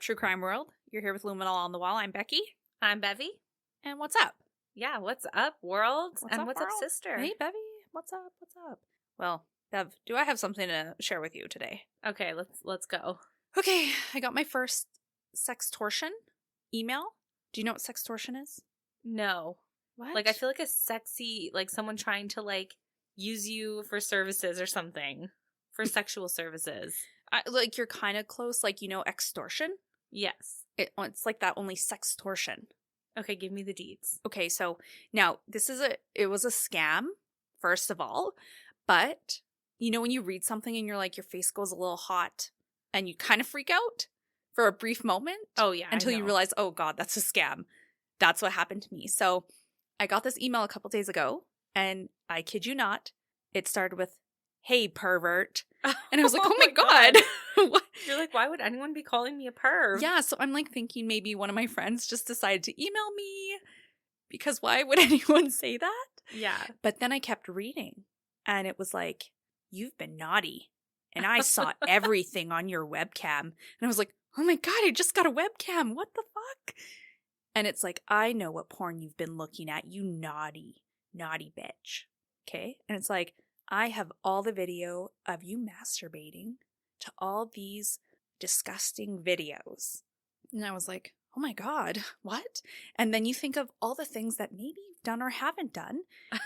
up, True Crime World? You're here with Luminal on the Wall. I'm Becky. I'm Bevy. And what's up? Yeah, what's up, world? What's up, what's world? up, sister? Hey, Bevy. What's up? What's up? Well, Bev, do I have something to share with you today? Okay, let's go. Okay, I got my first sextortion email. Do you know what sextortion is? No. What? Like, I feel like a sexy, like someone trying to, like, use you for services or something. For sexual services. Like, you're kind of close. Like, you know, extortion? Yes. It's like that, only sextortion. Okay, give me the deets. Okay, so now it was a scam, first of all, but you know when you read something and you're like, your face goes a little hot and you kind of freak out for a brief moment? Oh, yeah. Until you realize, oh God, that's a scam. That's what happened to me. So I got this email a couple days ago and I kid you not, it started with, "Hey, pervert." And I was like, oh my God. What? You're like, why would anyone be calling me a perv? Yeah, so I'm like thinking maybe one of my friends just decided to email me because why would anyone say that? Yeah. But then I kept reading and it was like, "You've been naughty and I saw everything on your webcam." And I was like, oh my God, I just got a webcam. What the fuck? And it's like, "I know what porn you've been looking at, you naughty, naughty bitch." Okay? And it's like, "I have all the video of you masturbating to all these disgusting videos." And I was like, oh my God, what? And then you think of all the things that maybe you've done or haven't done.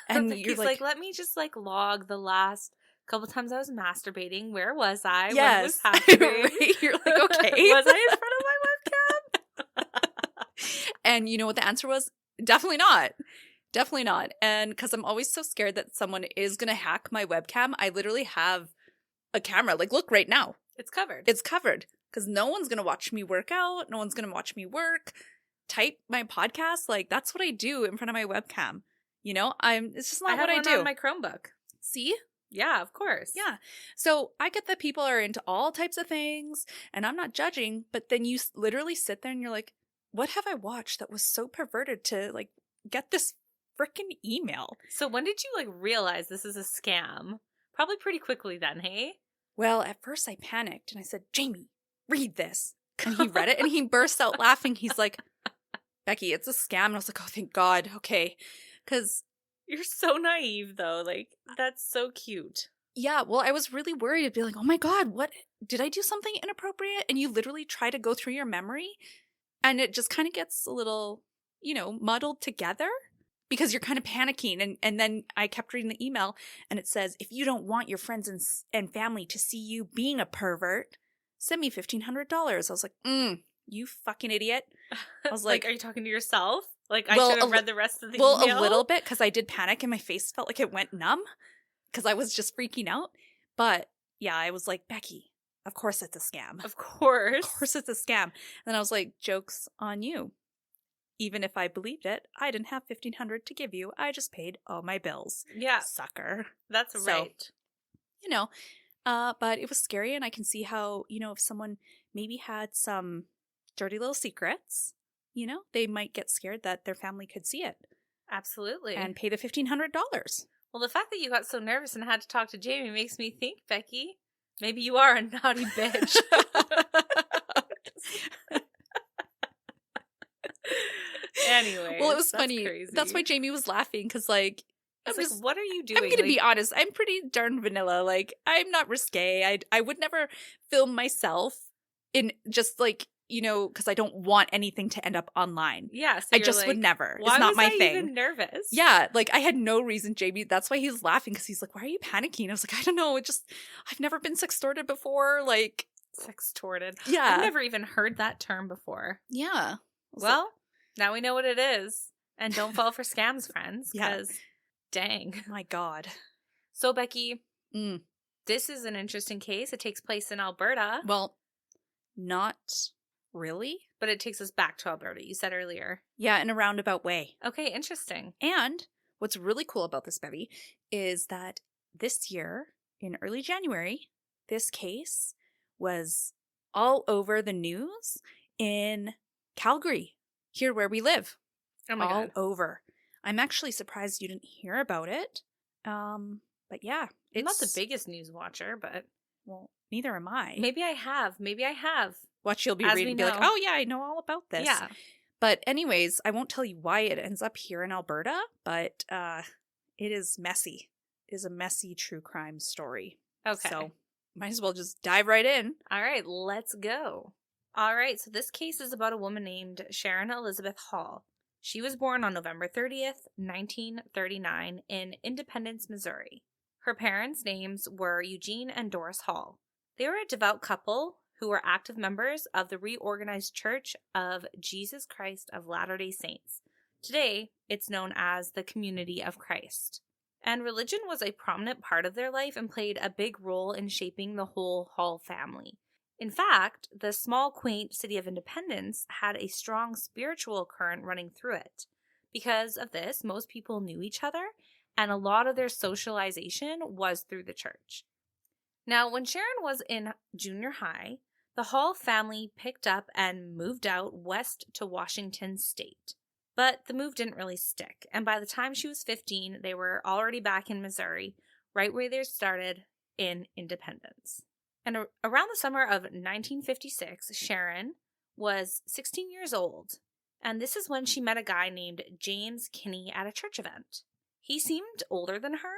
And you're like, let me just like log the last couple times I was masturbating. Where was I? Yes. When was happening? Right? You're like, okay. Was I in front of my webcam? And you know what the answer was? Definitely not. Definitely not. And because I'm always so scared that someone is going to hack my webcam, I literally have a camera. Like, look right now. It's covered. It's covered. Because no one's going to watch me work out. No one's going to watch me work, type my podcast. Like, that's what I do in front of my webcam. You know, it's just not what I do. I have one on my Chromebook. See? Yeah, of course. Yeah. So I get that people are into all types of things and I'm not judging, but then you literally sit there and you're like, what have I watched that was so perverted to like get this freaking email? So when did you like realize this is a scam? Probably pretty quickly then, hey? Well, at first I panicked and I said, "Jamie, read this." And he read it and he burst out laughing. He's like, "Becky, it's a scam." And I was like, oh, thank God. Okay. Because you're so naive though. Like, that's so cute. Yeah. Well, I was really worried. I'd be like, oh my God, what? Did I do something inappropriate? And you literally try to go through your memory and it just kind of gets a little, you know, muddled together. Because you're kind of panicking. And then I kept reading the email and it says, "If you don't want your friends and family to see you being a pervert, send me $1,500. I was like, you fucking idiot. I was like, are you talking to yourself? Like, I should have read the rest of the email? Well, a little bit because I did panic and my face felt like it went numb because I was just freaking out. But yeah, I was like, Becky, of course it's a scam. Of course. Of course it's a scam. And then I was like, joke's on you. Even if I believed it, I didn't have $1,500 to give you. I just paid all my bills. Yeah. Sucker. That's right. So, you know, but it was scary and I can see how, you know, if someone maybe had some dirty little secrets, you know, they might get scared that their family could see it. Absolutely. And pay the $1,500. Well, the fact that you got so nervous and had to talk to Jamie makes me think, Becky, maybe you are a naughty bitch. Anyway, well, it was funny. Crazy. That's why Jamie was laughing because, like, what are you doing? I'm gonna be honest. I'm pretty darn vanilla. Like, I'm not risque. I would never film myself in just like, you know, because I don't want anything to end up online. Yeah, so I just would never. Why it's not was my I thing. Even nervous? Yeah, like I had no reason, Jamie. That's why he's laughing because he's like, "Why are you panicking?" I was like, "I don't know. I've never been sextorted before." Like, sextorted. Yeah, I've never even heard that term before. Yeah. Well. Now we know what it is. And don't fall for scams, friends. Yeah. Because, dang. My God. So, Becky, this is an interesting case. It takes place in Alberta. Well, not really. But it takes us back to Alberta, you said earlier. Yeah, in a roundabout way. Okay, interesting. And what's really cool about this, Bevy, is that this year, in early January, this case was all over the news in Calgary. Here where we live. Oh my God. All over. I'm actually surprised you didn't hear about it. But yeah. I'm not the biggest news watcher, but Well, Neither am I. Maybe I have. Watch, you'll be As reading we and be like, know. oh yeah, I know all about this. Yeah. But anyways, I won't tell you why it ends up here in Alberta, but it is messy. It is a messy true crime story. Okay. So might as well just dive right in. All right, let's go. All right, so this case is about a woman named Sharon Elizabeth Hall. She was born on November 30th, 1939 in Independence, Missouri. Her parents' names were Eugene and Doris Hall. They were a devout couple who were active members of the reorganized Church of Jesus Christ of Latter-day Saints. Today, it's known as the Community of Christ. And religion was a prominent part of their life and played a big role in shaping the whole Hall family. In fact, the small, quaint city of Independence had a strong spiritual current running through it. Because of this, most people knew each other, and a lot of their socialization was through the church. Now, when Sharon was in junior high, the Hall family picked up and moved out west to Washington State. But the move didn't really stick, and by the time she was 15, they were already back in Missouri, right where they started in Independence. And around the summer of 1956, Sharon was 16 years old, and this is when she met a guy named James Kinne at a church event. He seemed older than her,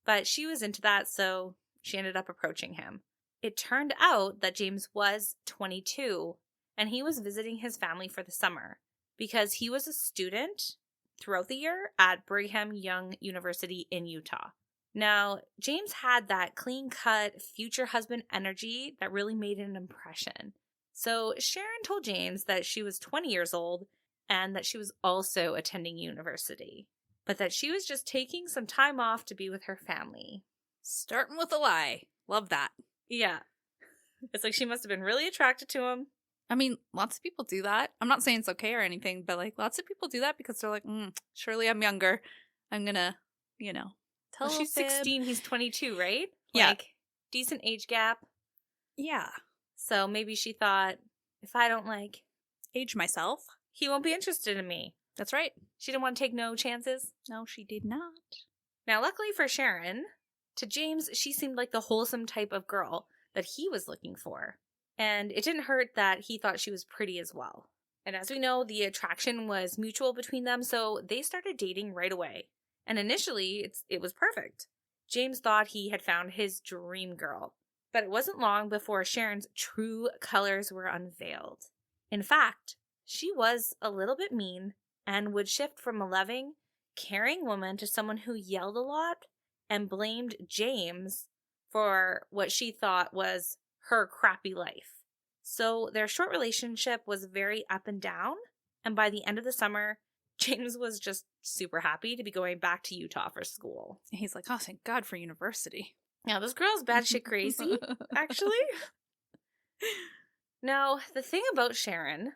but she was into that, so she ended up approaching him. It turned out that James was 22, and he was visiting his family for the summer because he was a student throughout the year at Brigham Young University in Utah. Now, James had that clean-cut, future husband energy that really made an impression. So Sharon told James that she was 20 years old and that she was also attending university, but that she was just taking some time off to be with her family. Starting with a lie. Love that. Yeah. It's like she must have been really attracted to him. I mean, lots of people do that. I'm not saying it's okay or anything, but like lots of people do that because they're like, surely I'm younger. I'm gonna, tell Well, she's fib. 16, he's 22, right? Yeah. Like, decent age gap. Yeah. So maybe she thought, if I don't, age myself. he won't be interested in me. That's right. She didn't want to take no chances. No, she did not. Now, luckily for Sharon, to James, she seemed like the wholesome type of girl that he was looking for. And it didn't hurt that he thought she was pretty as well. And as we know, the attraction was mutual between them, so they started dating right away. And initially, it was perfect. James thought he had found his dream girl. But it wasn't long before Sharon's true colors were unveiled. In fact, she was a little bit mean and would shift from a loving, caring woman to someone who yelled a lot and blamed James for what she thought was her crappy life. So their short relationship was very up and down, and by the end of the summer, James was just super happy to be going back to Utah for school. He's like, oh, thank God for university. Now, this girl's batshit crazy, actually. Now, the thing about Sharon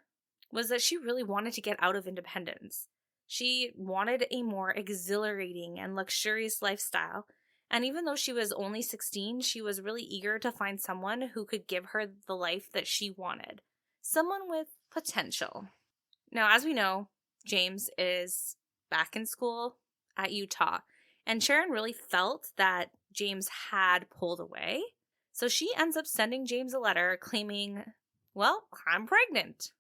was that she really wanted to get out of Independence. She wanted a more exhilarating and luxurious lifestyle, and even though she was only 16, she was really eager to find someone who could give her the life that she wanted. Someone with potential. Now, as we know, James is back in school at Utah, and Sharon really felt that James had pulled away, so she ends up sending James a letter claiming, well, I'm pregnant.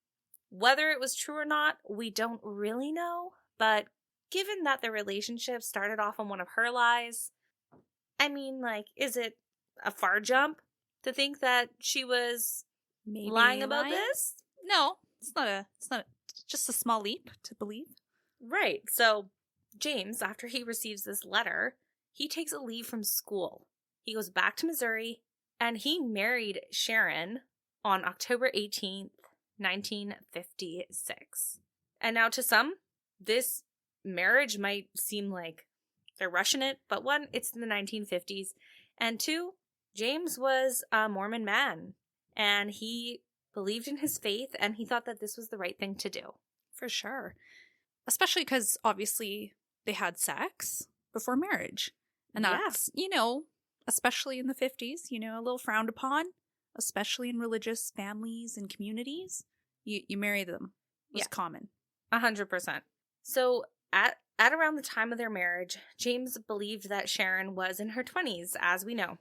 Whether it was true or not, we don't really know, but given that the relationship started off on one of her lies, I mean, is it a far jump to think that she was Maybe lying about this? No, it's not just a small leap to believe. Right. So James, after he receives this letter, he takes a leave from school. He goes back to Missouri, and he married Sharon on October 18th, 1956. And now to some, this marriage might seem like they're rushing it, but one, it's in the 1950s, and two, James was a Mormon man, and he believed in his faith, and he thought that this was the right thing to do. For sure. Especially because, obviously, they had sex before marriage. And that's, especially in the 50s, a little frowned upon, especially in religious families and communities. You marry them. It was common. 100%. So at around the time of their marriage, James believed that Sharon was in her 20s, as we know.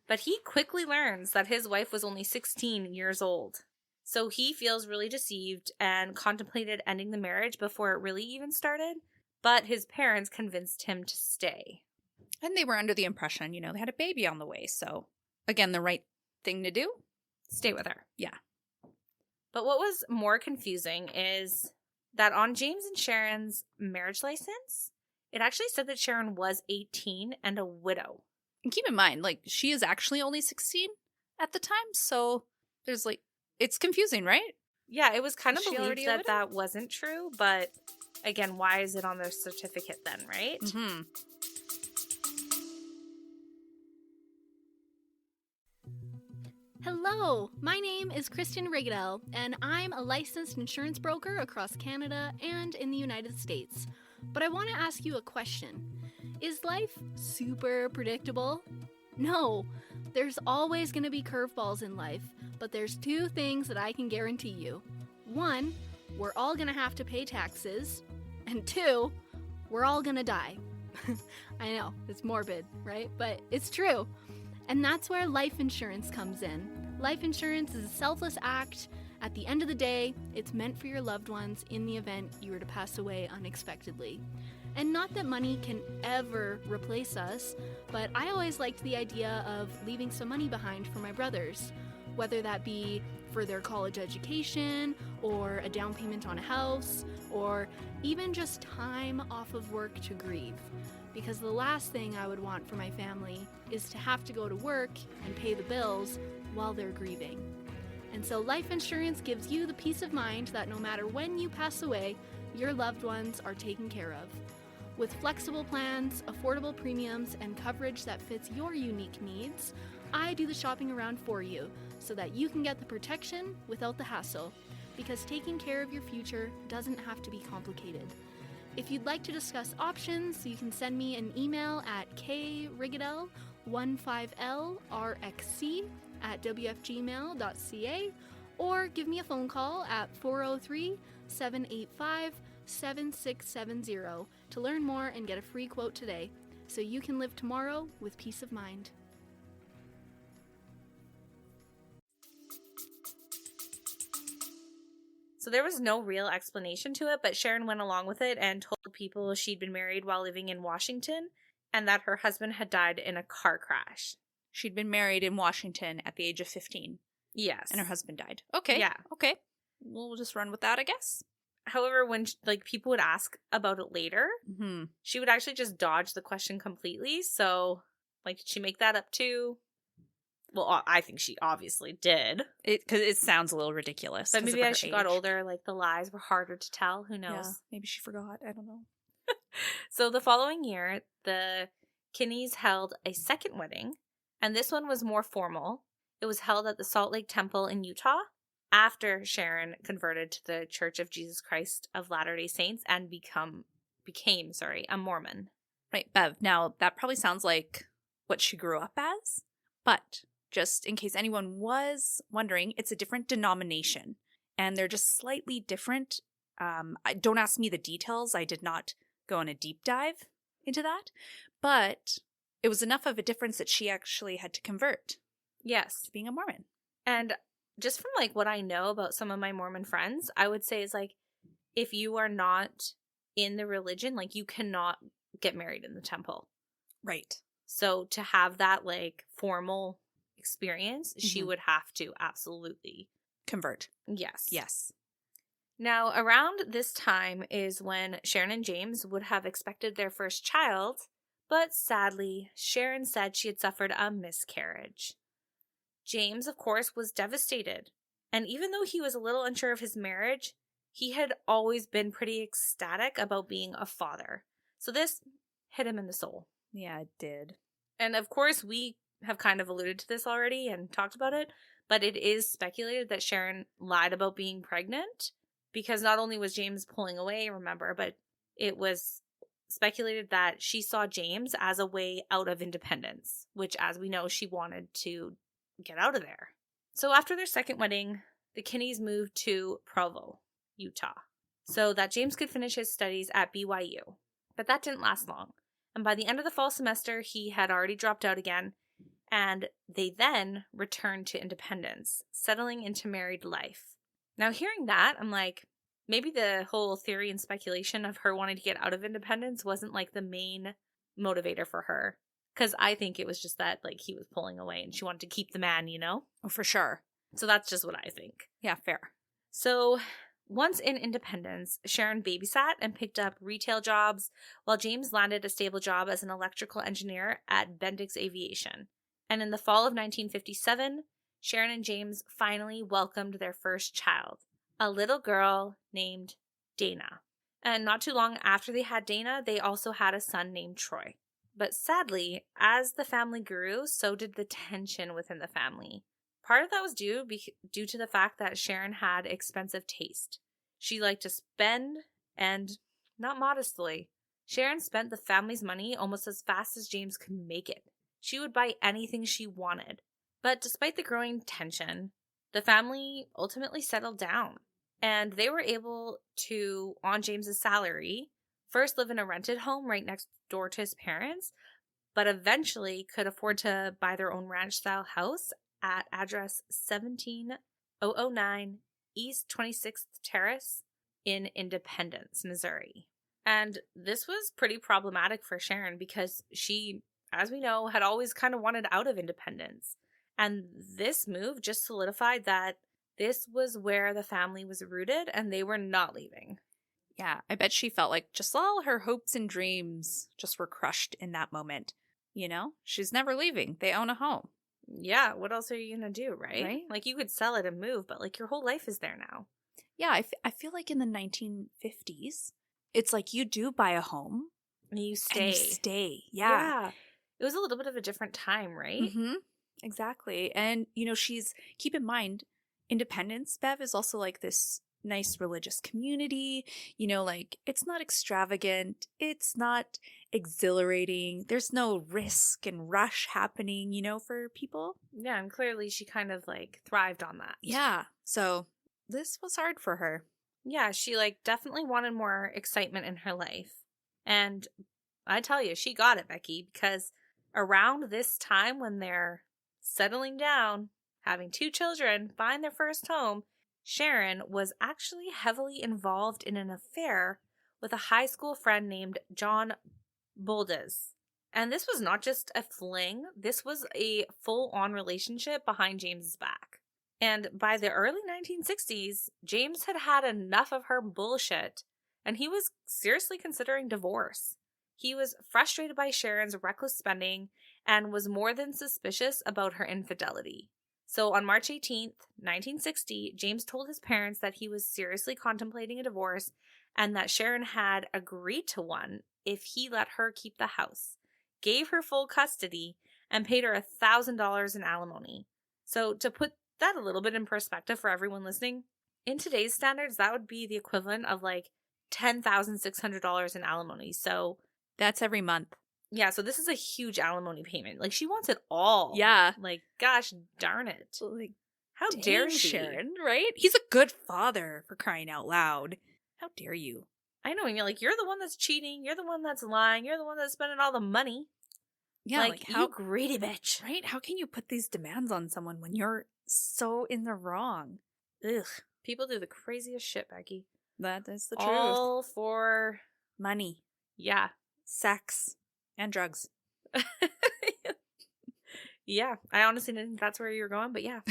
But he quickly learns that his wife was only 16 years old. So he feels really deceived and contemplated ending the marriage before it really even started. But his parents convinced him to stay. And they were under the impression, they had a baby on the way. So, again, the right thing to do. Stay with her. Yeah. But what was more confusing is that on James and Sharon's marriage license, it actually said that Sharon was 18 and a widow. And keep in mind, she is actually only 16 at the time. So there's it's confusing, right? Yeah, it was kind of Is she believed already a that widow? that wasn't true. But again, why is it on their certificate then, right? Mm-hmm. Hello, my name is Kristen Rigadel, and I'm a licensed insurance broker across Canada and in the United States. But I want to ask you a question. Is life super predictable? No, there's always going to be curveballs in life, but there's two things that I can guarantee you. One, we're all going to have to pay taxes, and two, we're all going to die. I know, it's morbid, right? But it's true. And that's where life insurance comes in. Life insurance is a selfless act. At the end of the day, it's meant for your loved ones in the event you were to pass away unexpectedly. And not that money can ever replace us, but I always liked the idea of leaving some money behind for my brothers, whether that be for their college education, or a down payment on a house, or even just time off of work to grieve. Because the last thing I would want for my family is to have to go to work and pay the bills while they're grieving. And so life insurance gives you the peace of mind that no matter when you pass away, your loved ones are taken care of. With flexible plans, affordable premiums, and coverage that fits your unique needs, I do the shopping around for you so that you can get the protection without the hassle. Because taking care of your future doesn't have to be complicated. If you'd like to discuss options, you can send me an email at krigadel15lrxc@wfgmail.ca or give me a phone call at 403-785-7670 to learn more and get a free quote today so you can live tomorrow with peace of mind. So there was no real explanation to it, but Sharon went along with it and told people she'd been married while living in Washington and that her husband had died in a car crash. She'd been married in Washington at the age of 15. Yes. And her husband died. Okay. Yeah. Okay. We'll just run with that, I guess. However, when people would ask about it later, Mm-hmm. she would actually just dodge the question completely. So, did she make that up too? Well, I think she obviously did. Because it sounds a little ridiculous. But maybe as she got age. older, the lies were harder to tell. Who knows? Yeah, maybe she forgot. I don't know. So the following year, the Kinnes held a second wedding, and this one was more formal. It was held at the Salt Lake Temple in Utah after Sharon converted to the Church of Jesus Christ of Latter-day Saints and became a Mormon. Right, Bev. Now, that probably sounds like what she grew up as, but just in case anyone was wondering, it's a different denomination, and they're just slightly different. Don't ask me the details. I did not go on a deep dive into that, but it was enough of a difference that she actually had to convert Yes. to being a Mormon. And just from what I know about some of my Mormon friends, I would say is if you are not in the religion, you cannot get married in the temple. Right. So to have that formal experience, she Mhm. would have to absolutely Convert. Yes. Yes. Now, around this time is when Sharon and James would have expected their first child, but sadly, Sharon said she had suffered a miscarriage. James, of course, was devastated, and even though he was a little unsure of his marriage, he had always been pretty ecstatic about being a father. So this hit him in the soul. Yeah, it did. And of course, we have kind of alluded to this already and talked about it, but it is speculated that Sharon lied about being pregnant because not only was James pulling away, remember, but it was speculated that she saw James as a way out of independence, which, as we know, she wanted to get out of there. So after their second wedding, the Kinnes moved to Provo, Utah, so that James could finish his studies at BYU. But that didn't last long. And by the end of the fall semester, he had already dropped out again. and they then returned to Independence, settling into married life. Now, hearing that, I'm like, maybe the whole theory and speculation of her wanting to get out of Independence wasn't like the main motivator for her. Because I think it was just that, like, he was pulling away and she wanted to keep the man, you know? Oh, for sure. So that's just what I think. Yeah, fair. So once in Independence, Sharon babysat and picked up retail jobs while James landed a stable job as an electrical engineer at Bendix Aviation. And in the fall of 1957, Sharon and James finally welcomed their first child, a little girl named Danna. And not too long after they had Danna, they also had a son named Troy. But sadly, as the family grew, so did the tension within the family. Part of that was due to the fact that Sharon had expensive taste. She liked to spend, and not modestly. Sharon spent the family's money almost as fast as James could make it. She would buy anything she wanted. But despite the growing tension, the family ultimately settled down. And they were able to, on James's salary, first live in a rented home right next door to his parents, but eventually could afford to buy their own ranch-style house at address 17009 East 26th Terrace in Independence, Missouri. And this was pretty problematic for Sharon because she, as we know, had always kind of wanted out of Independence. And this move just solidified that this was where the family was rooted and they were not leaving. Yeah, I bet she felt like just all her hopes and dreams just were crushed in that moment. You know, she's never leaving. They own a home. Yeah, what else are you going to do, right? Right? Like, you could sell it and move, but, like, your whole life is there now. Yeah, I feel like in the 1950s, it's like you do buy a home. And you stay. And you stay, yeah. It was a little bit of a different time, right? Mm-hmm. Exactly. And, you know, keep in mind, Independence, Bev, is also like this nice religious community. You know, like, it's not extravagant. It's not exhilarating. There's no risk and rush happening, you know, for people. Yeah, and clearly she kind of, like, thrived on that. Yeah. So this was hard for her. Yeah, she, like, definitely wanted more excitement in her life. And I tell you, she got it, Becky, because around this time when they're settling down, having 2 children, buying their first home, Sharon was actually heavily involved in an affair with a high school friend named John Boldes. And this was not just a fling, this was a full-on relationship behind James's back. And by the early 1960s, James had had enough of her bullshit, and he was seriously considering divorce. He was frustrated by Sharon's reckless spending and was more than suspicious about her infidelity. So on March 18th, 1960, James told his parents that he was seriously contemplating a divorce and that Sharon had agreed to one if he let her keep the house, gave her full custody, and paid her $1,000 in alimony. So to put that a little bit in perspective for everyone listening, in today's standards, that would be the equivalent of like $10,600 in alimony. So that's every month. Yeah, so this is a huge alimony payment. Like, she wants it all. Yeah. Like, gosh darn it. Like, how dare she? Sharon, right? He's a good father, for crying out loud. How dare you? I know, and you're like, you're the one that's cheating, you're the one that's lying, you're the one that's spending all the money. Yeah, like how, you greedy bitch. Right? How can you put these demands on someone when you're so in the wrong? Ugh. People do the craziest shit, Becky. That is the truth. All for money. Yeah. Sex. And drugs. Yeah, I honestly didn't think that's where you were going, but yeah.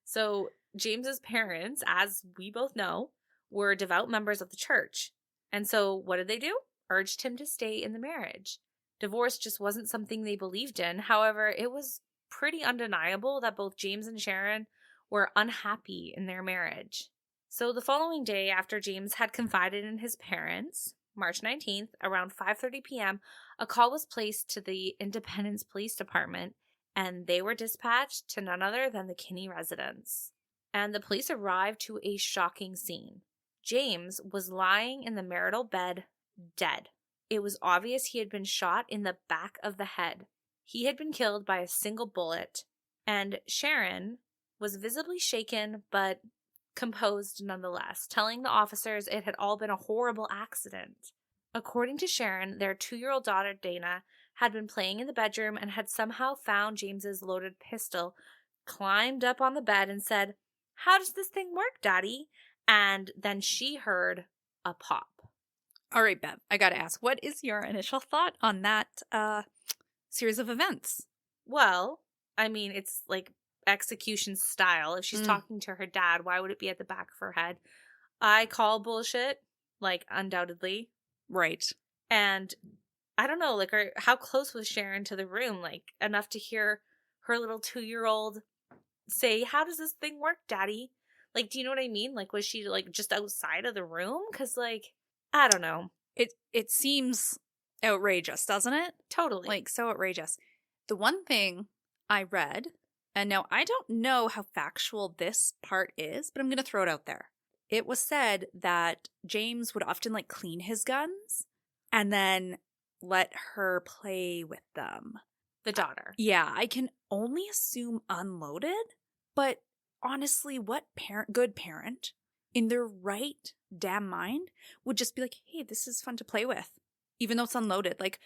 So James's parents, as we both know, were devout members of the church. And so what did they do? Urged him to stay in the marriage. Divorce just wasn't something they believed in. However, it was pretty undeniable that both James and Sharon were unhappy in their marriage. So the following day, after James had confided in his parents, March 19th, around 5:30 p.m., a call was placed to the Independence Police Department, and they were dispatched to none other than the Kinne residence. And the police arrived to a shocking scene. James was lying in the marital bed, dead. It was obvious he had been shot in the back of the head. He had been killed by a single bullet, and Sharon was visibly shaken, but composed nonetheless, telling the officers it had all been a horrible accident. According to Sharon, their 2-year-old daughter, Danna, had been playing in the bedroom and had somehow found James's loaded pistol, climbed up on the bed and said, "How does this thing work, Daddy?" And then she heard a pop. All right, Bev, I gotta ask, what is your initial thought on that series of events? Well, I mean, it's like execution style. If she's talking to her dad, why would it be at the back of her head? I call bullshit, like, undoubtedly. Right. And I don't know, like, how close was Sharon to the room? Like, enough to hear her little 2-year-old say, "How does this thing work, Daddy?" Like, do you know what I mean? Like, was she, like, just outside of the room? Because, like, I don't know. It seems outrageous, doesn't it? Totally. Like, so outrageous. The one thing I read, and now I don't know how factual this part is, but I'm going to throw it out there. It was said that James would often, like, clean his guns and then let her play with them. The daughter. Yeah, I can only assume unloaded, but honestly, what good parent in their right damn mind would just be like, "Hey, this is fun to play with," even though it's unloaded? Like,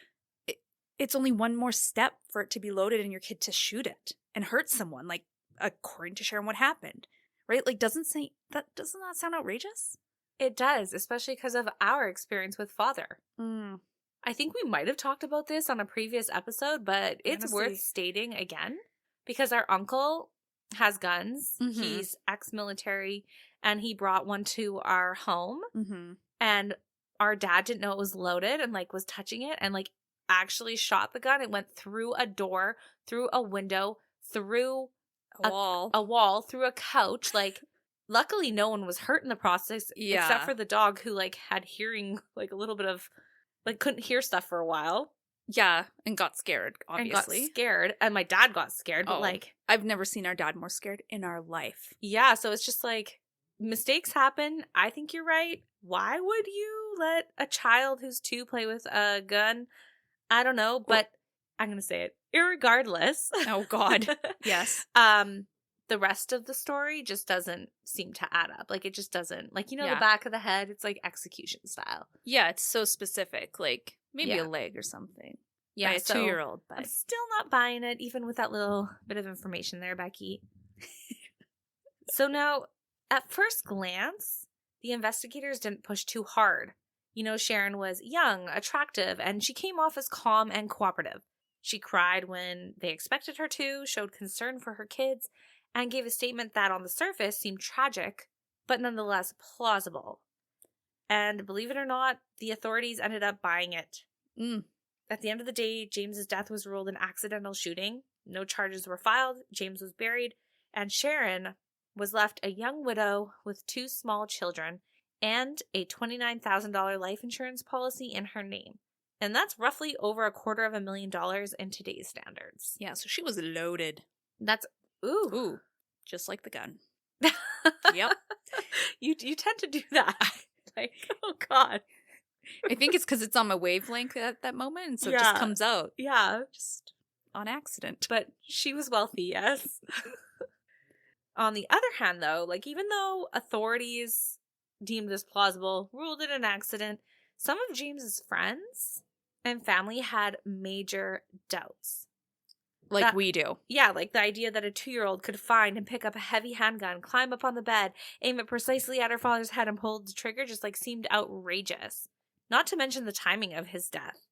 it's only one more step for it to be loaded and your kid to shoot it and hurt someone, like, according to Sharon, what happened, right? Like, doesn't that sound outrageous? It does, especially because of our experience with father. I think we might have talked about this on a previous episode, but it's Honestly. worth stating again because our uncle has guns. Mhm. He's ex-military and he brought one to our home. Mm-hmm. And our dad didn't know it was loaded and, like, was touching it and, like, actually shot the gun. It went through a door, through a window, through A wall. a wall, through a couch. Like, luckily no one was hurt in the process except for the dog who, like, had hearing, like, a little bit of, like, couldn't hear stuff for a while. Yeah, and got scared, obviously. And got scared. And my dad got scared, but, like, I've never seen our dad more scared in our life. yeah, so it's just like, mistakes happen. I think you're right. Why would you let a child who's 2 play with a gun? I don't know, but I'm going to say it. Irregardless. Oh, God. Yes. The rest of the story just doesn't seem to add up. Like, it just doesn't. Like, you know, Yeah. the back of the head, it's like execution style. Yeah, it's so specific. Like, maybe Yeah. a leg or something. Yeah, By a so 2-year-old. But I'm still not buying it, even with that little bit of information there, Becky. So now, at first glance, the investigators didn't push too hard. You know, Sharon was young, attractive, and she came off as calm and cooperative. She cried when they expected her to, showed concern for her kids, and gave a statement that on the surface seemed tragic, but nonetheless plausible. And believe it or not, the authorities ended up buying it. At the end of the day, James's death was ruled an accidental shooting. No charges were filed. James was buried, and Sharon was left a young widow with 2 small children and a $29,000 life insurance policy in her name. And that's roughly over $250,000 in today's standards. yeah, so she was loaded. That's Ooh. Just like the gun. Yep. You tend to do that. Like, oh God. I think it's because it's on my wavelength at that moment, and so it Yeah. just comes out. Yeah. Just on accident. But she was wealthy, yes. On the other hand, though, like, even though authorities deemed this plausible, ruled it an accident, some of James's friends and family had major doubts. Like we do. Yeah, like the idea that a 2-year-old could find and pick up a heavy handgun, climb up on the bed, aim it precisely at her father's head and pull the trigger just, like, seemed outrageous. Not to mention the timing of his death.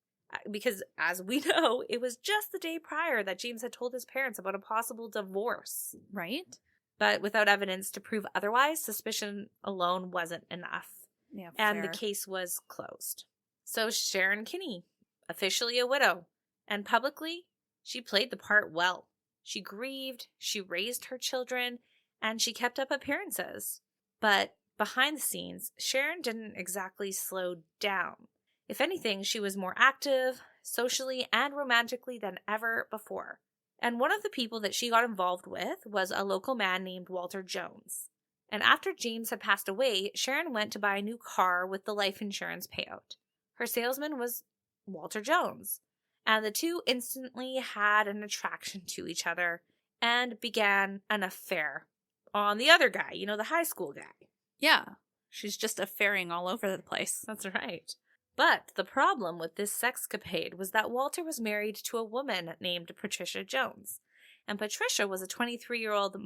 Because, as we know, it was just the day prior that James had told his parents about a possible divorce. Right? But without evidence to prove otherwise, suspicion alone wasn't enough. Yeah, And fair. the case was closed. So Sharon Kinne, officially a widow, and publicly, she played the part well. She grieved, she raised her children, and she kept up appearances. But behind the scenes, Sharon didn't exactly slow down. If anything, she was more active, socially and romantically than ever before. And one of the people that she got involved with was a local man named Walter Jones. And after James had passed away, Sharon went to buy a new car with the life insurance payout. Her salesman was Walter Jones, and the two instantly had an attraction to each other and began an affair on the other guy, you know, the high school guy. Yeah. She's just affaring all over the place. That's right. But the problem with this sexcapade was that Walter was married to a woman named Patricia Jones. And Patricia was a 23-year-old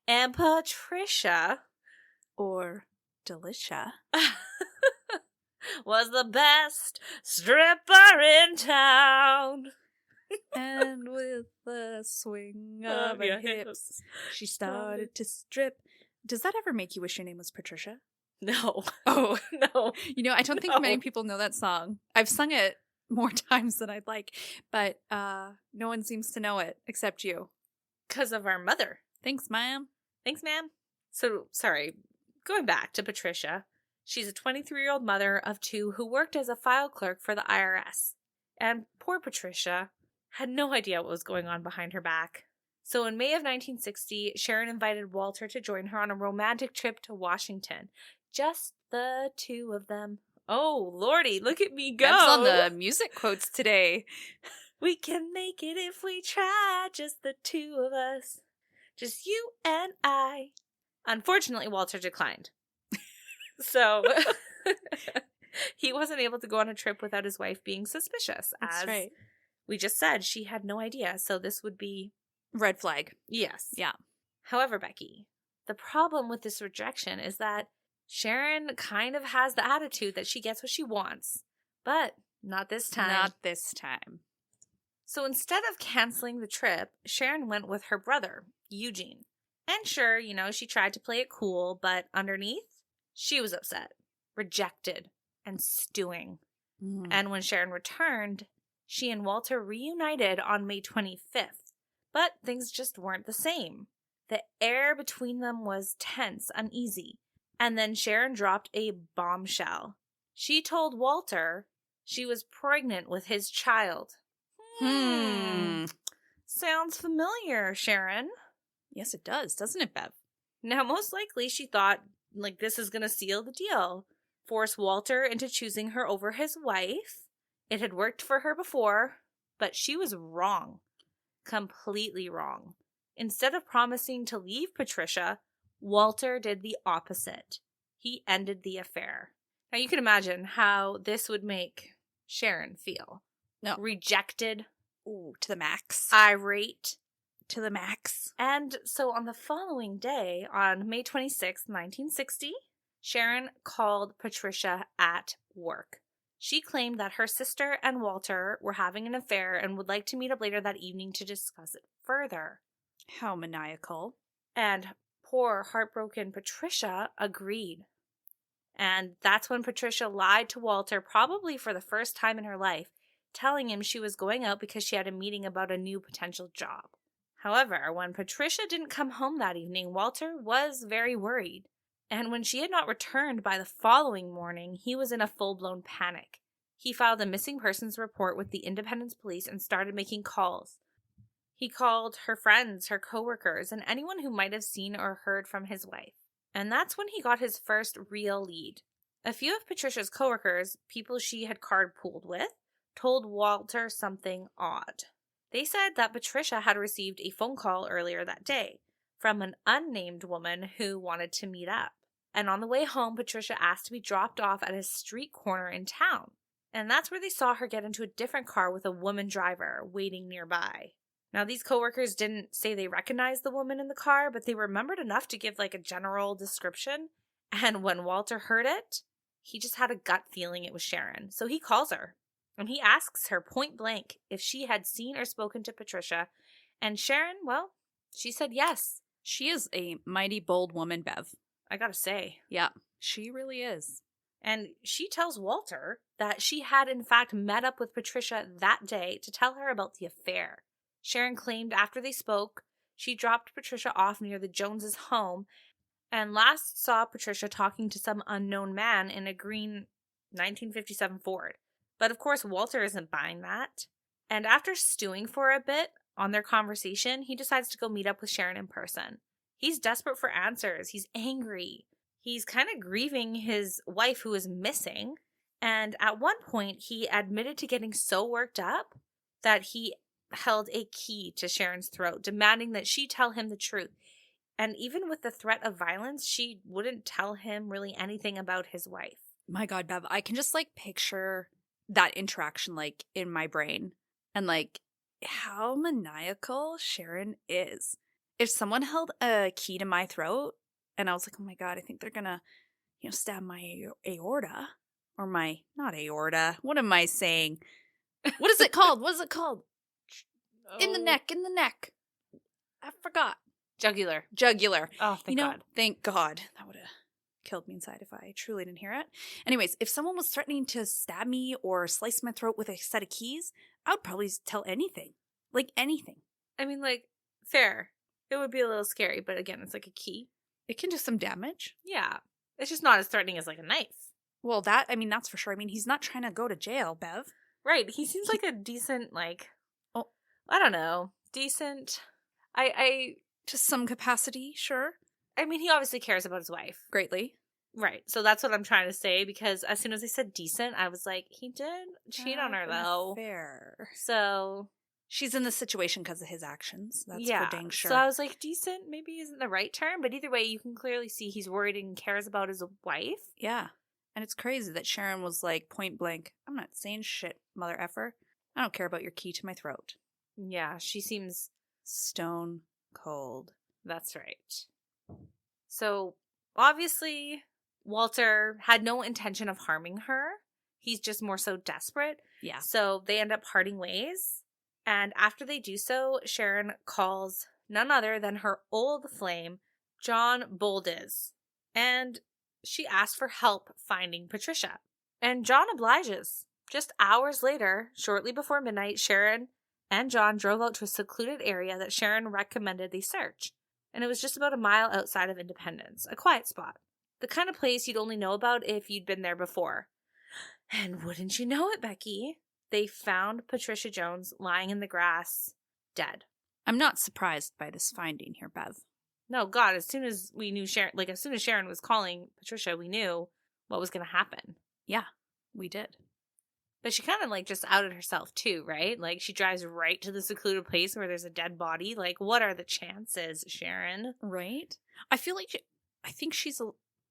and Patricia... Or Delicia. was the best stripper in town. And with the swing of her hips, she started to strip. Does that ever make you wish your name was Patricia? No. Oh, no. You know, I don't think many people know that song. I've sung it more times than I'd like, but no one seems to know it except you. Because of our mother. Thanks, ma'am. Thanks, ma'am. So, sorry, going back to Patricia. She's a 23-year-old mother of two who worked as a file clerk for the IRS. And poor Patricia had no idea what was going on behind her back. So in May of 1960, Sharon invited Walter to join her on a romantic trip to Washington. Just the two of them. Oh, Lordy, look at me go. That's on the music quotes today. We can make it if we try, just the two of us. Just you and I. Unfortunately, Walter declined. So he wasn't able to go on a trip without his wife being suspicious. That's as right. we just said, she had no idea. So this would be... Red flag. Yes. Yeah. However, Becky, the problem with this rejection is that Sharon kind of has the attitude that she gets what she wants. But not this time. Not this time. So instead of canceling the trip, Sharon went with her brother, Eugene. And sure, you know, she tried to play it cool, but underneath, she was upset, rejected, and stewing. Mm. And when Sharon returned, she and Walter reunited on May 25th. But things just weren't the same. The air between them was tense, uneasy. And then Sharon dropped a bombshell. She told Walter she was pregnant with his child. Sounds familiar, Sharon. Yes, it does, doesn't it, Bev? Now, most likely she thought, like, this is going to seal the deal. Force Walter into choosing her over his wife. It had worked for her before, but she was wrong. Completely wrong. Instead of promising to leave Patricia, Walter did the opposite. He ended the affair. Now, you can imagine how this would make Sharon feel. No. Rejected. Ooh, to the max. Irate. To the max. And so on the following day, on May 26, 1960, Sharon called Patricia at work. She claimed that her sister and Walter were having an affair and would like to meet up later that evening to discuss it further. How maniacal. And poor, heartbroken Patricia agreed. And that's when Patricia lied to Walter, probably for the first time in her life, telling him she was going out because she had a meeting about a new potential job. However, when Patricia didn't come home that evening, Walter was very worried. And when she had not returned by the following morning, he was in a full-blown panic. He filed a missing persons report with the Independence Police and started making calls. He called her friends, her coworkers, and anyone who might have seen or heard from his wife. And that's when he got his first real lead. A few of Patricia's coworkers, people she had carpooled with, told Walter something odd. They said that Patricia had received a phone call earlier that day from an unnamed woman who wanted to meet up. And on the way home, Patricia asked to be dropped off at a street corner in town. And that's where they saw her get into a different car with a woman driver waiting nearby. Now, these coworkers didn't say they recognized the woman in the car, but they remembered enough to give like a general description. And when Walter heard it, he just had a gut feeling it was Sharon. So he calls her and he asks her point blank if she had seen or spoken to Patricia. And Sharon, well, she said yes. She is a mighty bold woman, Bev. I gotta say. Yeah, she really is. And she tells Walter that she had in fact met up with Patricia that day to tell her about the affair. Sharon claimed after they spoke, she dropped Patricia off near the Joneses' home and last saw Patricia talking to some unknown man in a green 1957 Ford. But of course, Walter isn't buying that. And after stewing for a bit on their conversation, he decides to go meet up with Sharon in person. He's desperate for answers. He's angry. He's kind of grieving his wife who is missing. And at one point, he admitted to getting so worked up that he held a key to Sharon's throat, demanding that she tell him the truth. And even with the threat of violence, she wouldn't tell him really anything about his wife. My God, Bev, I can just like picture that interaction like in my brain and like how maniacal Sharon is. If someone held a key to my throat and I was like, oh my God, I think they're gonna, stab my aorta or my, not aorta. What am I saying? What is it called? What is it called? In the neck. I forgot. Jugular. Oh, thank God. Thank God. That would have killed me inside if I truly didn't hear it. Anyways, if someone was threatening to stab me or slice my throat with a set of keys, I would probably tell anything. Like anything. I mean, like, fair. It would be a little scary, but again, it's like a key. It can do some damage. Yeah. It's just not as threatening as like a knife. Well, that's for sure. I mean, he's not trying to go to jail, Bev. Right. He seems like a decent, like, I don't know, decent. To some capacity, sure. I mean, he obviously cares about his wife. Greatly. Right. So that's what I'm trying to say, because as soon as I said decent, I was like, he did cheat on her, though. Fair. So she's in this situation because of his actions. That's for dang sure. So I was like, decent maybe isn't the right term, but either way, you can clearly see he's worried and cares about his wife. Yeah. And it's crazy that Sharon was like point blank, I'm not saying shit, mother effer. I don't care about your key to my throat. Yeah, she seems stone cold. That's right. So obviously, Walter had no intention of harming her. He's just more so desperate. Yeah. So they end up parting ways. And after they do so, Sharon calls none other than her old flame, John Boldiz. And she asks for help finding Patricia. And John obliges. Just hours later, shortly before midnight, Sharon and John drove out to a secluded area that Sharon recommended they search. And it was just about a mile outside of Independence, a quiet spot. The kind of place you'd only know about if you'd been there before. And wouldn't you know it, Becky? They found Patricia Jones lying in the grass, dead. I'm not surprised by this finding here, Bev. No, God, as soon as we knew Sharon, as soon as Sharon was calling Patricia, we knew what was going to happen. Yeah, we did. But she kind of just outed herself too, right? Like she drives right to the secluded place where there's a dead body. Like, what are the chances, Sharon? Right? I think she's,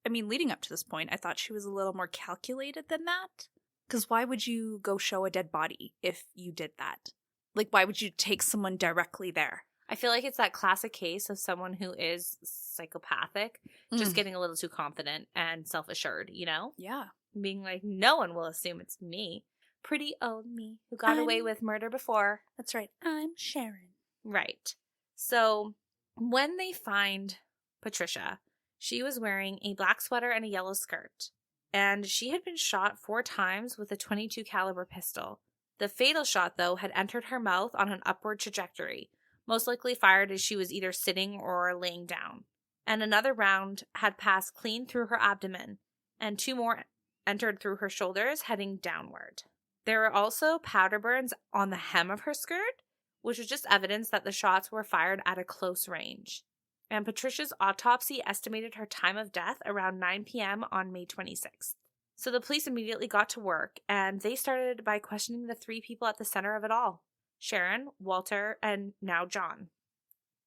leading up to this point, I thought she was a little more calculated than that. Because why would you go show a dead body if you did that? Like, why would you take someone directly there? I feel like it's that classic case of someone who is psychopathic, just getting a little too confident and self-assured, Yeah. Being like, no one will assume it's me. Pretty old me who got away with murder before. That's right. I'm Sharon. Right. So when they find Patricia, she was wearing a black sweater and a yellow skirt. And she had been shot 4 times with a .22 caliber pistol. The fatal shot, though, had entered her mouth on an upward trajectory, most likely fired as she was either sitting or laying down. And another round had passed clean through her abdomen, and 2 more entered through her shoulders, heading downward. There were also powder burns on the hem of her skirt, which was just evidence that the shots were fired at a close range. And Patricia's autopsy estimated her time of death around 9 p.m. on May 26th. So the police immediately got to work, and they started by questioning the 3 people at the center of it all: Sharon, Walter, and now John.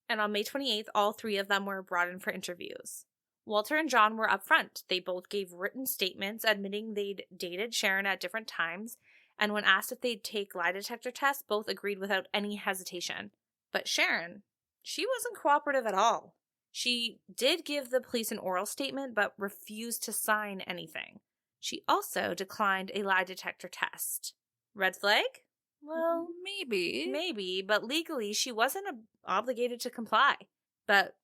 And on May 28th, all 3 of them were brought in for interviews. Walter and John were up front. They both gave written statements admitting they'd dated Sharon at different times, and when asked if they'd take lie detector tests, both agreed without any hesitation. But Sharon, she wasn't cooperative at all. She did give the police an oral statement, but refused to sign anything. She also declined a lie detector test. Red flag? Well, maybe, but legally she wasn't obligated to comply. But,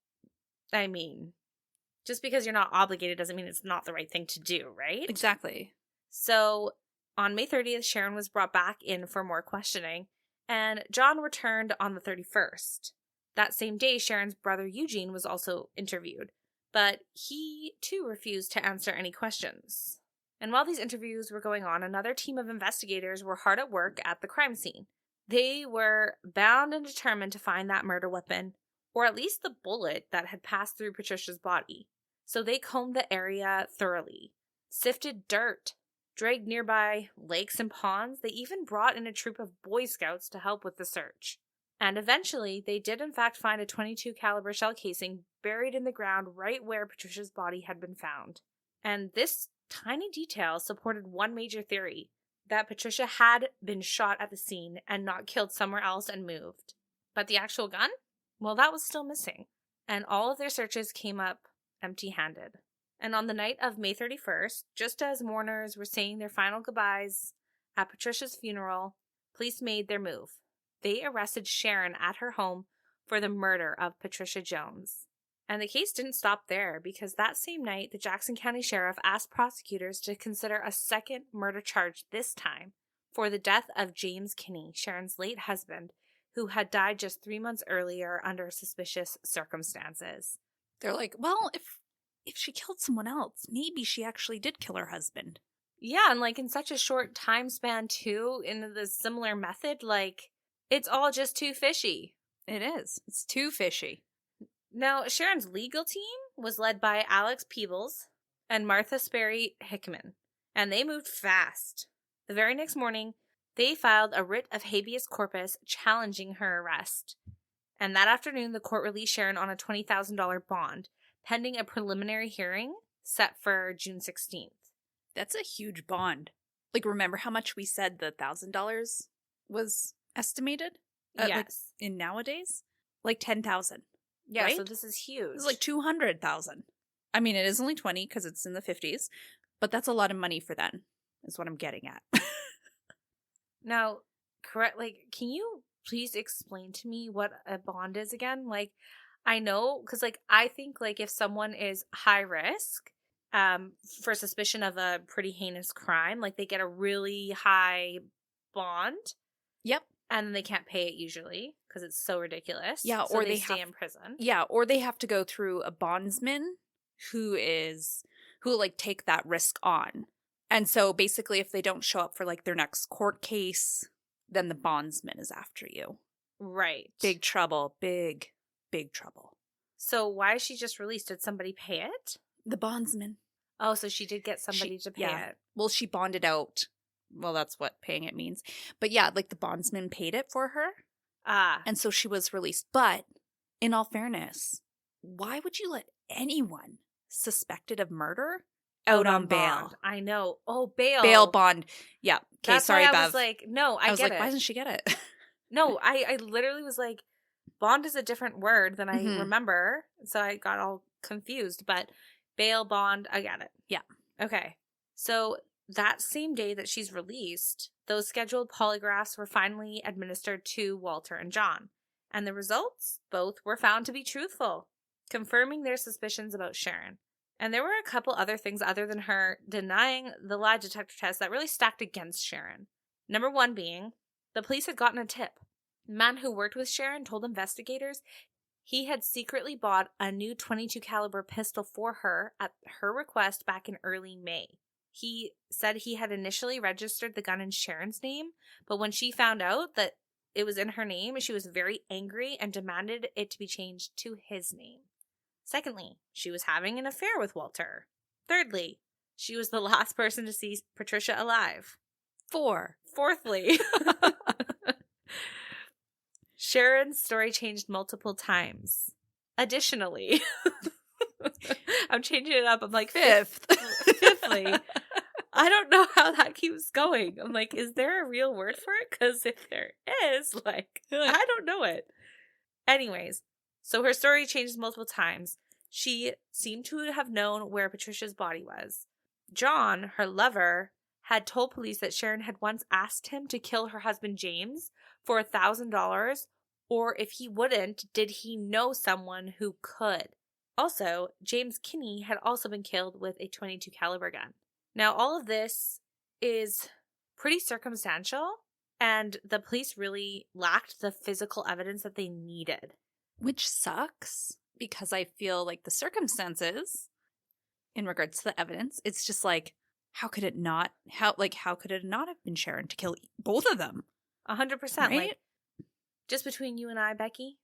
just because you're not obligated doesn't mean it's not the right thing to do, right? Exactly. So, on May 30th, Sharon was brought back in for more questioning, and John returned on the 31st. That same day, Sharon's brother Eugene was also interviewed, but he too refused to answer any questions. And while these interviews were going on, another team of investigators were hard at work at the crime scene. They were bound and determined to find that murder weapon, or at least the bullet that had passed through Patricia's body. So they combed the area thoroughly, sifted dirt, dragged nearby lakes and ponds. They even brought in a troop of Boy Scouts to help with the search. And eventually, they did in fact find a .22 caliber shell casing buried in the ground right where Patricia's body had been found. And this tiny details supported one major theory, that Patricia had been shot at the scene and not killed somewhere else and moved. But the actual gun? Well, that was still missing. And all of their searches came up empty-handed. And on the night of May 31st, just as mourners were saying their final goodbyes at Patricia's funeral, police made their move. They arrested Sharon at her home for the murder of Patricia Jones. And the case didn't stop there, because that same night, the Jackson County Sheriff asked prosecutors to consider a second murder charge, this time for the death of James Kinne, Sharon's late husband, who had died just 3 months earlier under suspicious circumstances. They're like, well, if she killed someone else, maybe she actually did kill her husband. Yeah, and like in such a short time span too, in the similar method, like it's all just too fishy. It is. It's too fishy. Now, Sharon's legal team was led by Alex Peebles and Martha Sperry Hickman, and they moved fast. The very next morning, they filed a writ of habeas corpus challenging her arrest. And that afternoon, the court released Sharon on a $20,000 bond, pending a preliminary hearing set for June 16th. That's a huge bond. Like, remember how much we said the $1,000 was estimated? Yes. Like, in nowadays? Like 10,000. Yeah, right? so this is huge. It's like 200,000. I mean, it is only 20 because it's in the 50s, but that's a lot of money for then, is what I'm getting at. Now, correct, like, can you please explain to me what a bond is again? Like, I know, because, like, I think, like, if someone is high risk for suspicion of a pretty heinous crime, like, they get a really high bond. Yep. And then they can't pay it usually because it's so ridiculous. Yeah, so or they stay in prison. Yeah, or they have to go through a bondsman who like take that risk on. And so basically if they don't show up for like their next court case, then the bondsman is after you. Right. Big trouble. Big trouble. So why is she just released? Did somebody pay it? The bondsman. Oh, so she did get somebody to pay it. Well, she bonded out. Well, that's what paying it means. But yeah, like the bondsman paid it for her. Ah. And so she was released. But in all fairness, why would you let anyone suspected of murder out on bail? Bond. I know. Oh, bail. Bail bond. Yeah. Okay, That's sorry, why I Bev. was like, no, I was get like, it. why doesn't she get it? No, I literally was like, bond is a different word than I Mhm. remember. So I got all confused. But bail, bond, I get it. Yeah. Okay. So that same day that she's released, those scheduled polygraphs were finally administered to Walter and John. And the results, both were found to be truthful, confirming their suspicions about Sharon. And there were a couple other things other than her denying the lie detector test that really stacked against Sharon. Number one being, the police had gotten a tip. The man who worked with Sharon told investigators he had secretly bought a new .22 caliber pistol for her at her request back in early May. He said he had initially registered the gun in Sharon's name, but when she found out that it was in her name, she was very angry and demanded it to be changed to his name. Secondly, she was having an affair with Walter. Thirdly, she was the last person to see Patricia alive. Fourthly, Sharon's story changed multiple times. Additionally, I'm changing it up. I'm like, fifthly, I don't know how that keeps going. I'm like, is there a real word for it? Because if there is, like, I don't know it. Anyways, so her story changed multiple times. She seemed to have known where Patricia's body was. John, her lover, had told police that Sharon had once asked him to kill her husband James for $1,000, or if he wouldn't, did he know someone who could? Also, James Kinne had also been killed with a .22 caliber gun. Now, all of this is pretty circumstantial, and the police really lacked the physical evidence that they needed. Which sucks, because I feel like the circumstances, in regards to the evidence, it's just like, how could it not have been Sharon to kill both of them? 100%. Right? Like, just between you and I, Becky,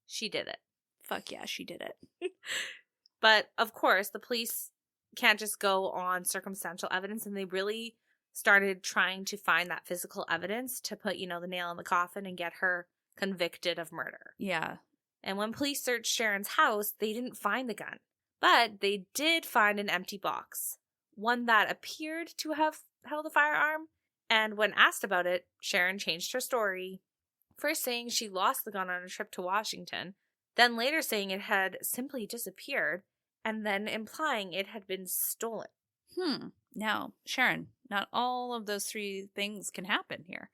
she did it. Fuck yeah, she did it. But, of course, the police can't just go on circumstantial evidence, and they really started trying to find that physical evidence to put, the nail in the coffin and get her convicted of murder. Yeah. And when police searched Sharon's house, they didn't find the gun. But they did find an empty box. one that appeared to have held a firearm. And when asked about it, Sharon changed her story, first saying she lost the gun on a trip to Washington, then later saying it had simply disappeared, and then implying it had been stolen. Now, Sharon, not all of those three things can happen here.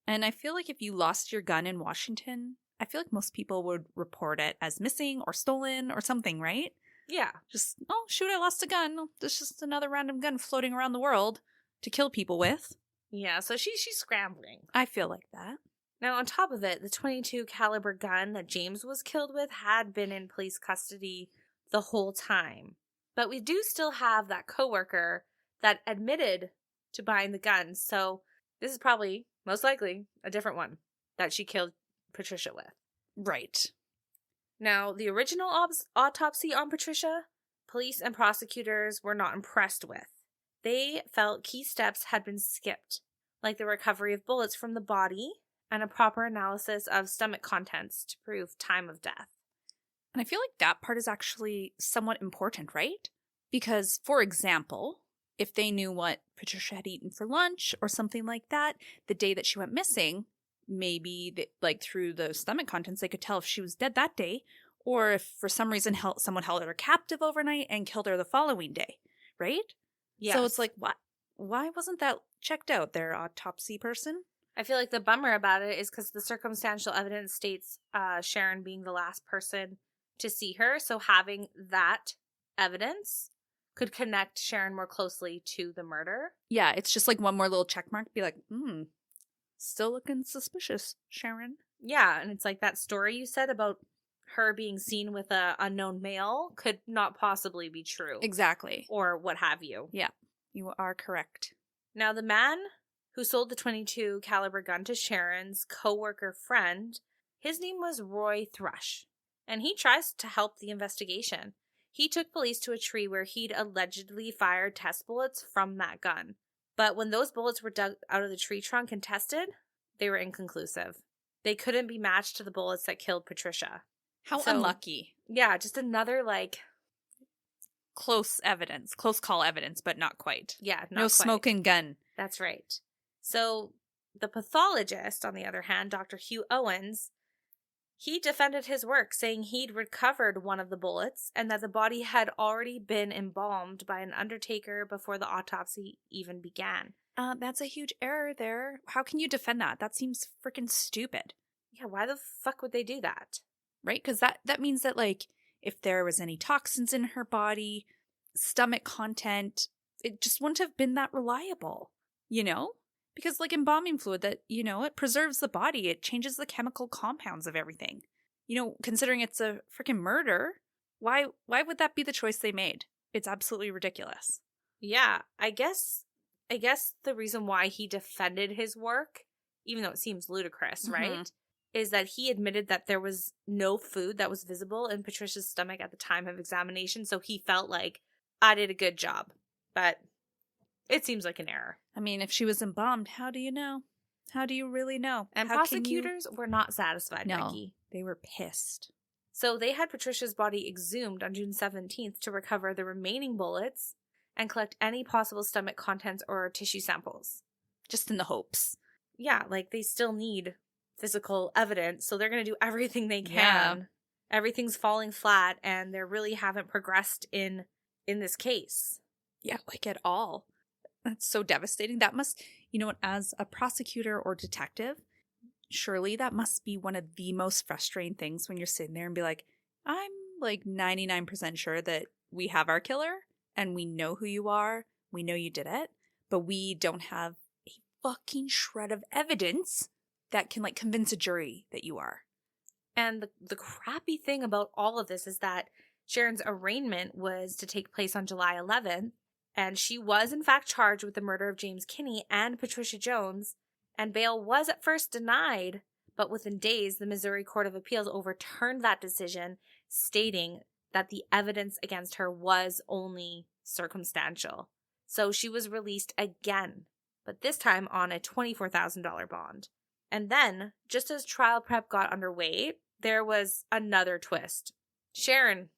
And I feel like if you lost your gun in Washington, I feel like most people would report it as missing or stolen or something, right? Yeah. Just, oh, shoot, I lost a gun. There's just another random gun floating around the world to kill people with. Yeah, so she's scrambling. I feel like that. Now, on top of it, the .22 caliber gun that James was killed with had been in police custody the whole time. But we do still have that coworker that admitted to buying the gun, so this is probably, most likely, a different one that she killed Patricia with. Right. Now, the original autopsy on Patricia, police and prosecutors were not impressed with. They felt key steps had been skipped, like the recovery of bullets from the body and a proper analysis of stomach contents to prove time of death. And I feel like that part is actually somewhat important, right? Because, for example, if they knew what Patricia had eaten for lunch or something like that, the day that she went missing, maybe through the stomach contents, they could tell if she was dead that day, or if for some reason someone held her captive overnight and killed her the following day, right? Yes. So it's like, what? Why wasn't that checked out, their autopsy person? I feel like the bummer about it is because the circumstantial evidence states Sharon being the last person to see her, so having that evidence could connect Sharon more closely to the murder. Yeah, it's just like one more little check mark. Be like, still looking suspicious, Sharon. Yeah, and it's like that story you said about her being seen with a unknown male could not possibly be true. Exactly. Or what have you. Yeah, you are correct. Now, the man who sold the .22 caliber gun to Sharon's co-worker friend, his name was Roy Thrush, and he tries to help the investigation. He took police to a tree where he'd allegedly fired test bullets from that gun. But when those bullets were dug out of the tree trunk and tested, they were inconclusive. They couldn't be matched to the bullets that killed Patricia. How unlucky. Yeah, just another, close call evidence, but not quite. Yeah, not no quite. Smoking gun. That's right. So the pathologist, on the other hand, Dr. Hugh Owens, he defended his work, saying he'd recovered one of the bullets and that the body had already been embalmed by an undertaker before the autopsy even began. That's a huge error there. How can you defend that? That seems freaking stupid. Yeah, why the fuck would they do that? Right? Because that means that, if there was any toxins in her body, stomach content, it just wouldn't have been that reliable, Because embalming fluid, that, it preserves the body. It changes the chemical compounds of everything. Considering it's a freaking murder, why would that be the choice they made? It's absolutely ridiculous. Yeah, I guess the reason why he defended his work, even though it seems ludicrous, right, is that he admitted that there was no food that was visible in Patricia's stomach at the time of examination, so he felt like, I did a good job. But it seems like an error. I mean, if she was embalmed, how do you know? How do you really know? And prosecutors were not satisfied, No, Becky. They were pissed. So they had Patricia's body exhumed on June 17th to recover the remaining bullets and collect any possible stomach contents or tissue samples. Just in the hopes. Yeah, they still need physical evidence, so they're going to do everything they can. Yeah. Everything's falling flat, and they really haven't progressed in this case. Yeah, at all. That's so devastating. That must, as a prosecutor or detective, surely that must be one of the most frustrating things when you're sitting there and be like, I'm 99% sure that we have our killer and we know who you are. We know you did it, but we don't have a fucking shred of evidence that can convince a jury that you are. And the crappy thing about all of this is that Sharon's arraignment was to take place on July 11th, and she was in fact charged with the murder of James Kinne and Patricia Jones, and bail was at first denied, but within days the Missouri Court of Appeals overturned that decision, stating that the evidence against her was only circumstantial. So she was released again, but this time on a $24,000 bond. And then, just as trial prep got underway, there was another twist. Sharon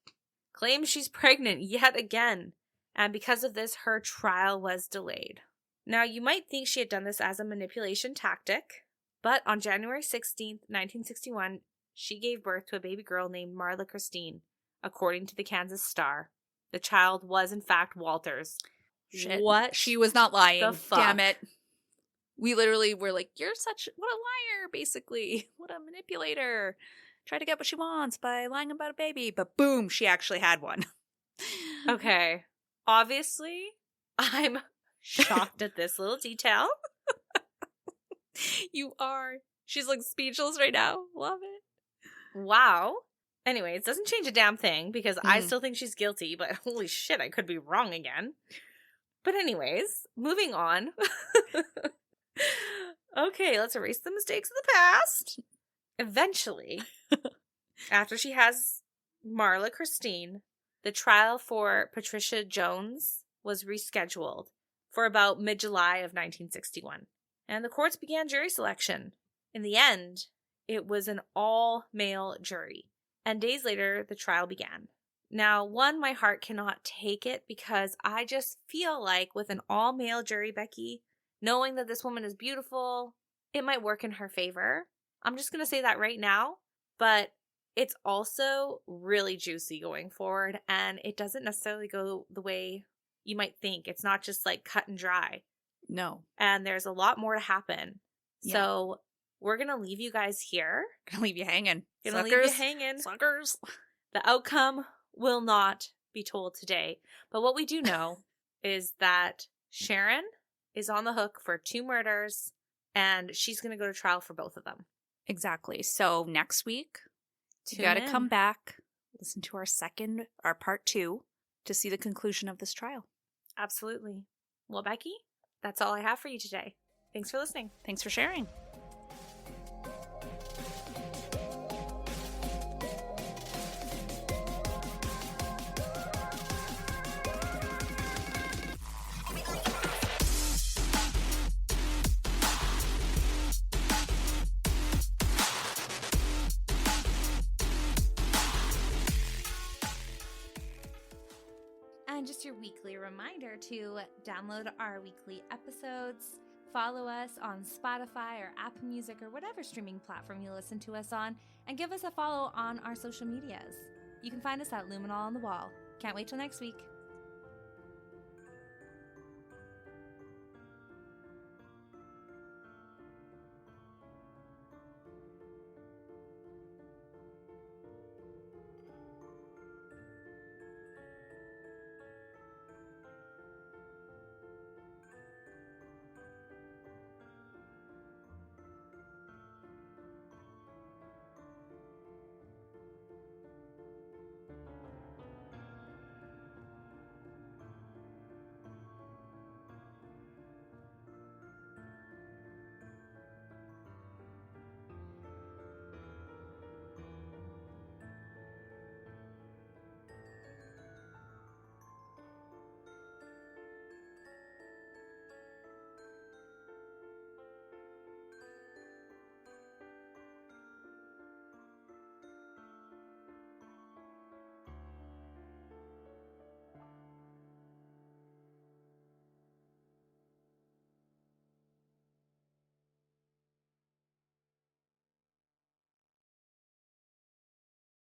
claims she's pregnant yet again, And because of this, her trial was delayed. Now, you might think she had done this as a manipulation tactic, but on January 16th, 1961, she gave birth to a baby girl named Marla Christine, according to the Kansas Star. The child was, in fact, Walter's. Shit. What? She was not lying. the fuck? Damn it. We literally were like, you're what a liar, basically. What a manipulator. Try to get what she wants by lying about a baby. But boom, she actually had one. Okay. Obviously, I'm shocked at this little detail. You are. She's like speechless right now. Love it. Wow. Anyways, it doesn't change a damn thing because I Mhm. still think she's guilty, but holy shit, I could be wrong again. But anyways, moving on. Okay, let's erase the mistakes of the past. Eventually, after she has Marla Christine, the trial for Patricia Jones was rescheduled for about mid-July of 1961. And the courts began jury selection. In the end, it was an all-male jury. And days later, the trial began. Now, my heart cannot take it because I just feel like with an all-male jury, Becky, knowing that this woman is beautiful, it might work in her favor. I'm just going to say that right now. But it's also really juicy going forward, and it doesn't necessarily go the way you might think. It's not just like cut and dry. No. And there's a lot more to happen. Yeah. So we're going to leave you guys here. Gonna leave you hanging. Gonna leave you hanging. Suckers. The outcome will not be told today. But what we do know is that Sharon is on the hook for 2 murders, and she's going to go to trial for both of them. Exactly. So next week, you Tune gotta in. come back, listen to our part 2 to see the conclusion of this trial. Absolutely. Well, Becky, that's all I have for you today. Thanks for listening. Thanks for sharing. And just your weekly reminder to download our weekly episodes, follow us on Spotify or Apple Music or whatever streaming platform you listen to us on, and give us a follow on our social medias. You can find us at Luminol on the Wall. Can't wait till next week.